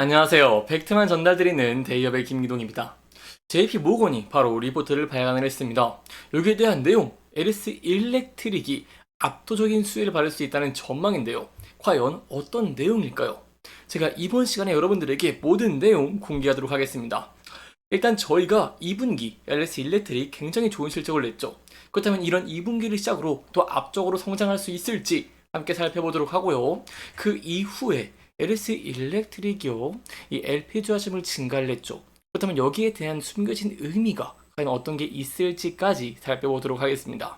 안녕하세요. 팩트만 전달드리는 데이업의 김기동입니다. JP모건이 바로 리포트를 발간을 했습니다. 여기에 대한 내용, LS 일렉트릭이 압도적인 수혜를 받을 수 있다는 전망인데요. 과연 어떤 내용일까요? 제가 이번 시간에 여러분들에게 모든 내용 공개하도록 하겠습니다. 일단 저희가 2분기 LS 일렉트릭 굉장히 좋은 실적을 냈죠. 그렇다면 이런 2분기를 시작으로 더 압적으로 성장할 수 있을지 함께 살펴보도록 하고요. 그 이후에 LS 일렉트릭이요, 이 LPG 화심을 증가를 했죠. 그렇다면 여기에 대한 숨겨진 의미가 과연 어떤 게 있을지까지 살펴보도록 하겠습니다.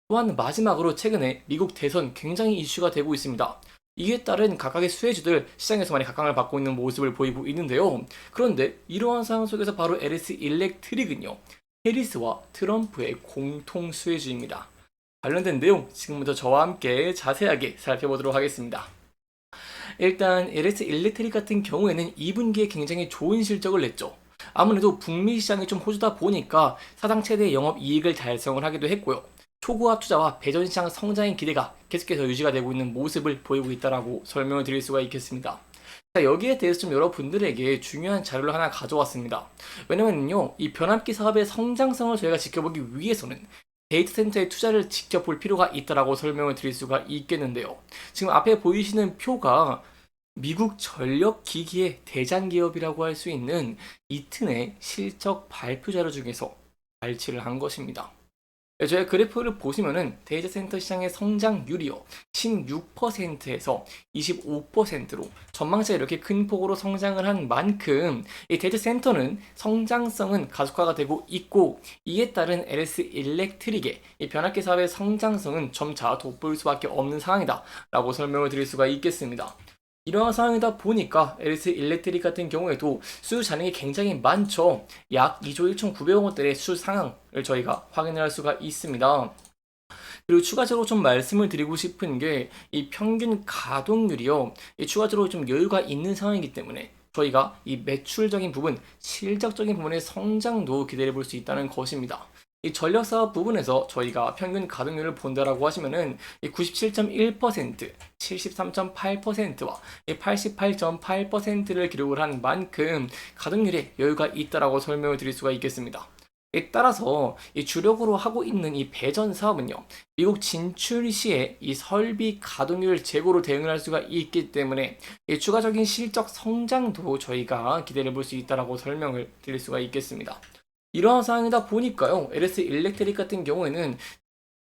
또한 마지막으로 최근에 미국 대선 굉장히 이슈가 되고 있습니다. 이에 따른 각각의 수혜주들 시장에서 많이 각광을 받고 있는 모습을 보이고 있는데요. 그런데 이러한 상황 속에서 바로 LS 일렉트릭은요, 해리스와 트럼프의 공통 수혜주입니다. 관련된 내용 지금부터 저와 함께 자세하게 살펴보도록 하겠습니다. 일단 LS 일렉트릭 같은 경우에는 2분기에 굉장히 좋은 실적을 냈죠. 아무래도 북미 시장이 좀 호주다 보니까 사상 최대 영업 이익을 달성을 하기도 했고요. 초고화 투자와 배전 시장 성장의 기대가 계속해서 유지가 되고 있는 모습을 보이고 있다라고 설명을 드릴 수가 있겠습니다. 자, 여기에 대해서 좀 여러분들에게 중요한 자료를 하나 가져왔습니다. 왜냐면요, 이 변압기 사업의 성장성을 저희가 지켜보기 위해서는 데이터 센터에 투자를 직접 볼 필요가 있다라고 설명을 드릴 수가 있겠는데요. 지금 앞에 보이시는 표가 미국 전력 기기의 대장 기업이라고 할 수 있는 이튼의 실적 발표 자료 중에서 발췌를 한 것입니다. 저희 그래프를 보시면은 데이터 센터 시장의 성장률이요, 16%에서 25%로 전망치가 이렇게 큰 폭으로 성장을 한 만큼 이 데이터 센터는 성장성은 가속화가 되고 있고, 이에 따른 LS 일렉트릭의 이 변압기 사업의 성장성은 점차 돋보일 수밖에 없는 상황이다 라고 설명을 드릴 수가 있겠습니다. 이러한 상황이다 보니까 LS 일렉트릭 같은 경우에도 수주 잔액이 굉장히 많죠. 약 2조 1,900억 원대의 수주 상황을 저희가 확인을 할 수가 있습니다. 그리고 추가적으로 좀 말씀을 드리고 싶은 게 이 평균 가동률이요, 이 추가적으로 좀 여유가 있는 상황이기 때문에 저희가 이 매출적인 부분, 실적적인 부분의 성장도 기대해 볼 수 있다는 것입니다. 이 전력 사업 부분에서 저희가 평균 가동률을 본다라고 하시면은 97.1%, 73.8%와 88.8%를 기록을 한 만큼 가동률에 여유가 있다라고 설명을 드릴 수가 있겠습니다. 따라서 이 주력으로 하고 있는 이 배전 사업은요, 미국 진출 시에 이 설비 가동률 재고로 대응을 할 수가 있기 때문에 이 추가적인 실적 성장도 저희가 기대해 볼 수 있다라고 설명을 드릴 수가 있겠습니다. 이러한 상황이다 보니까요, LS 일렉트릭 같은 경우에는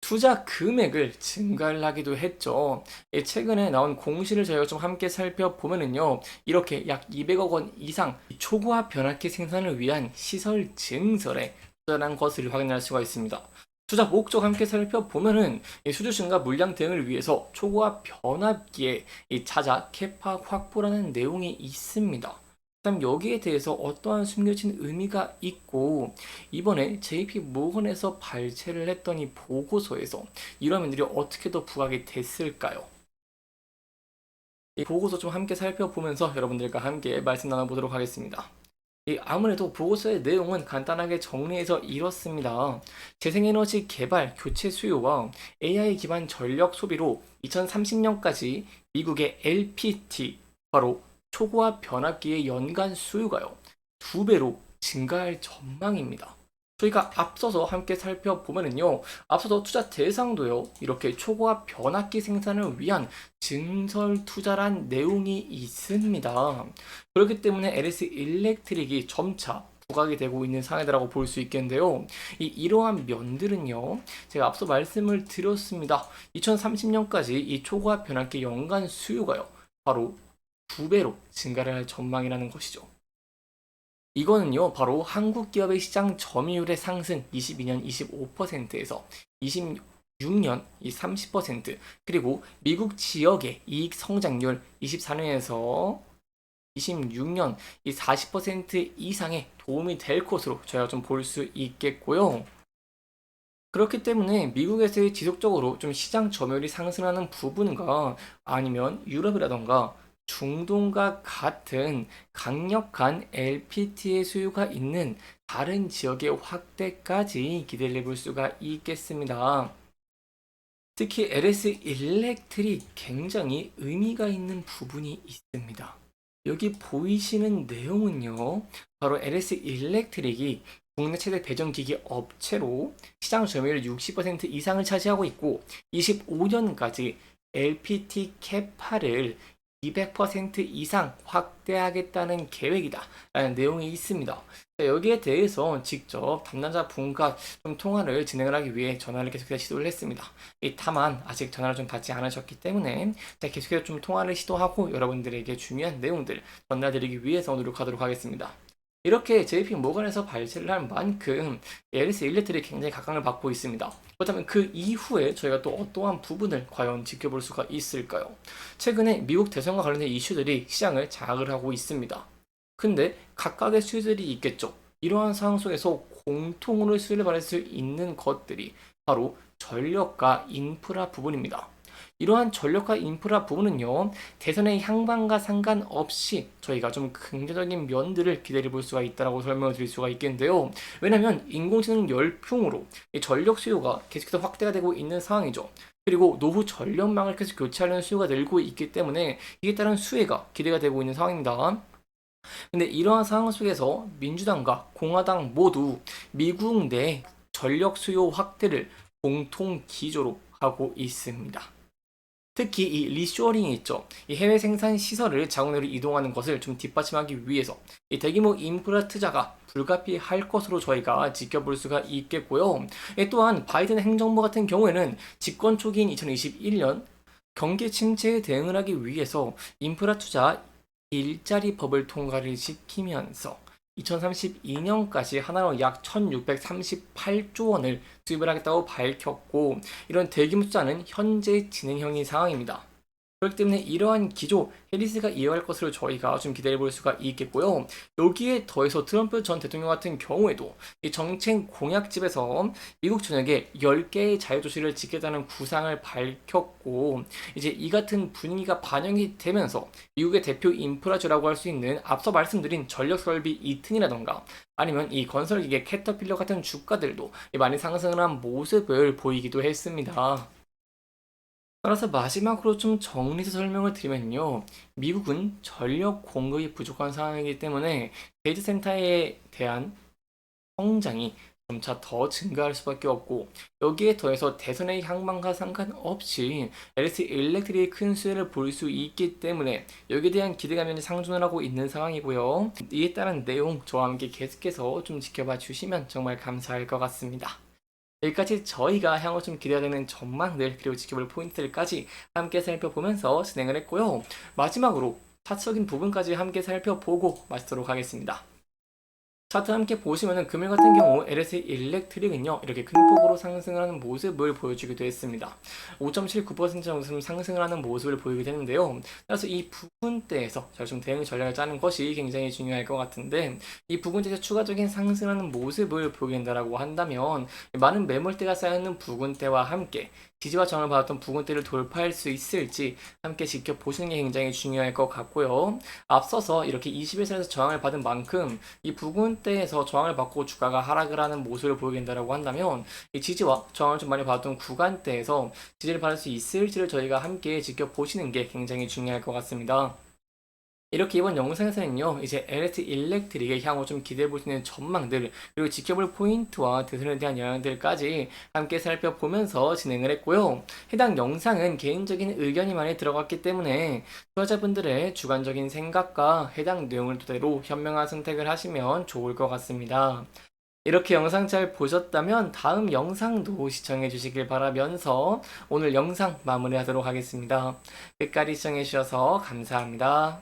투자 금액을 증가를 하기도 했죠. 최근에 나온 공시를 저희가 좀 함께 살펴보면은요, 이렇게 약 200억 원 이상 초고화 변압기 생산을 위한 시설 증설에 투자한 것을 확인할 수가 있습니다. 투자 목적 함께 살펴보면은 수주 증가 물량 대응을 위해서 초고화 변압기에 찾아 캐파 확보라는 내용이 있습니다. 그럼 여기에 대해서 어떠한 숨겨진 의미가 있고, 이번에 JP모건에서 발췌를 했던 이 보고서에서 이런 면들이 어떻게 더 부각이 됐을까요? 이 보고서 좀 함께 살펴보면서 여러분들과 함께 말씀 나눠보도록 하겠습니다. 아무래도 보고서의 내용은 간단하게 정리해서 이렇습니다. 재생에너지 개발, 교체 수요와 AI 기반 전력 소비로 2030년까지 미국의 LPT, 바로 초고화 변압기의 연간 수요가요, 2배로 증가할 전망입니다. 저희가 앞서서 함께 살펴보면은요, 앞서서 투자 대상도요, 이렇게 초고화 변압기 생산을 위한 증설 투자란 내용이 있습니다. 그렇기 때문에 LS 일렉트릭이 점차 부각이 되고 있는 상황이라고 볼 수 있겠는데요. 이러한 면들은요, 제가 앞서 말씀을 드렸습니다. 2030년까지 이 초고화 변압기 연간 수요가요, 바로 2배로 증가를 할 전망이라는 것이죠. 이거는요, 바로 한국 기업의 시장 점유율의 상승 22년 25%에서 26년 이 30%, 그리고 미국 지역의 이익 성장률 24년에서 26년 이 40% 이상의 도움이 될 것으로 저희가 좀 볼 수 있겠고요. 그렇기 때문에 미국에서의 지속적으로 좀 시장 점유율이 상승하는 부분과 아니면 유럽이라던가 중동과 같은 강력한 LPT의 수요가 있는 다른 지역의 확대까지 기대를 해볼 수가 있겠습니다. 특히 LS 일렉트릭 굉장히 의미가 있는 부분이 있습니다. 여기 보이시는 내용은요, 바로 LS 일렉트릭이 국내 최대 배전기기 업체로 시장 점유율 60% 이상을 차지하고 있고 25년까지 LPT 캐파를 200% 이상 확대하겠다는 계획이다 라는 내용이 있습니다. 여기에 대해서 직접 담당자 분과 좀 통화를 진행을 하기 위해 전화를 계속해서 시도를 했습니다. 다만 아직 전화를 좀 받지 않으셨기 때문에 계속해서 좀 통화를 시도하고 여러분들에게 중요한 내용들 전달드리기 위해서 노력하도록 하겠습니다. 이렇게 JP 모건에서 발제를 한 만큼 LS 일렉트릭이 굉장히 각광을 받고 있습니다. 그렇다면 그 이후에 저희가 또 어떠한 부분을 과연 지켜볼 수가 있을까요? 최근에 미국 대선과 관련된 이슈들이 시장을 장악을 하고 있습니다. 근데 각각의 수혜들이 있겠죠. 이러한 상황 속에서 공통으로 수혜를 받을 수 있는 것들이 바로 전력과 인프라 부분입니다. 이러한 전력과 인프라 부분은요, 대선의 향방과 상관없이 저희가 좀 긍정적인 면들을 기대해 볼 수가 있다고 설명을 드릴 수가 있겠는데요. 왜냐하면 인공지능 열풍으로 이 전력 수요가 계속해서 확대가 되고 있는 상황이죠. 그리고 노후 전력망을 계속 교체하려는 수요가 늘고 있기 때문에 이에 따른 수혜가 기대가 되고 있는 상황입니다. 근데 이러한 상황 속에서 민주당과 공화당 모두 미국 내 전력 수요 확대를 공통 기조로 하고 있습니다. 특히 이 리쇼어링이 있죠. 이 해외 생산 시설을 자국내로 이동하는 것을 좀 뒷받침하기 위해서 이 대규모 인프라 투자가 불가피할 것으로 저희가 지켜볼 수가 있겠고요. 또한 바이든 행정부 같은 경우에는 집권 초기인 2021년 경기 침체에 대응을 하기 위해서 인프라 투자 일자리 법을 통과를 시키면서 2032년까지 하나로 약 1638조 원을 투입을 하겠다고 밝혔고 이런 대규모 투자는 현재 진행형인 상황입니다. 그렇기 때문에 이러한 기조 해리스가 이어갈 것으로 저희가 좀 기대해 볼 수가 있겠고요. 여기에 더해서 트럼프 전 대통령 같은 경우에도 이 정책 공약집에서 미국 전역에 10개의 자유도시를 짓겠다는 구상을 밝혔고 이제 이 같은 분위기가 반영이 되면서 미국의 대표 인프라주라고 할 수 있는 앞서 말씀드린 전력설비 이튼이라던가 아니면 이 건설기계 캐터필러 같은 주가들도 많이 상승을 한 모습을 보이기도 했습니다. 따라서 마지막으로 좀 정리해서 설명을 드리면요. 미국은 전력 공급이 부족한 상황이기 때문에 데이터 센터에 대한 성장이 점차 더 증가할 수밖에 없고 여기에 더해서 대선의 향방과 상관없이 LS 일렉트릭의 큰 수혜를 볼 수 있기 때문에 여기에 대한 기대감이 상존을 하고 있는 상황이고요. 이에 따른 내용 저와 함께 계속해서 좀 지켜봐 주시면 정말 감사할 것 같습니다. 여기까지 저희가 향후 좀 기대가 되는 전망들 그리고 지켜볼 포인트들까지 함께 살펴보면서 진행을 했고요. 마지막으로 차트적인 부분까지 함께 살펴보고 마치도록 하겠습니다. 차트 함께 보시면은 금일 같은 경우 LS 일렉트릭은요 이렇게 큰 폭으로 상승을 하는 모습을 보여주기도 했습니다. 5.79% 정도 상승을 하는 모습을 보이게 되는데요. 따라서 이 부분대에서 저희 좀 대응 전략을 짜는 것이 굉장히 중요할 것 같은데 이 부분대에서 추가적인 상승하는 모습을 보이게 된다라고 한다면 많은 매물대가 쌓여있는 부분대와 함께 지지와 저항을 받았던 부분대를 돌파할 수 있을지 함께 지켜보시는 게 굉장히 중요할 것 같고요. 앞서서 이렇게 21선에서 저항을 받은 만큼 이 부분대에서 저항을 받고 주가가 하락을 하는 모습을 보이게 된다고 한다면 이 지지와 저항을 좀 많이 받았던 구간대에서 지지를 받을 수 있을지를 저희가 함께 지켜보시는 게 굉장히 중요할 것 같습니다. 이렇게 이번 영상에서는요, 이제 LS 일렉트릭의 향후 좀 기대해볼 수 있는 전망들, 그리고 지켜볼 포인트와 대선에 대한 영향들까지 함께 살펴보면서 진행을 했고요. 해당 영상은 개인적인 의견이 많이 들어갔기 때문에 투자자분들의 주관적인 생각과 해당 내용을 토대로 현명한 선택을 하시면 좋을 것 같습니다. 이렇게 영상 잘 보셨다면 다음 영상도 시청해 주시길 바라면서 오늘 영상 마무리하도록 하겠습니다. 끝까지 시청해 주셔서 감사합니다.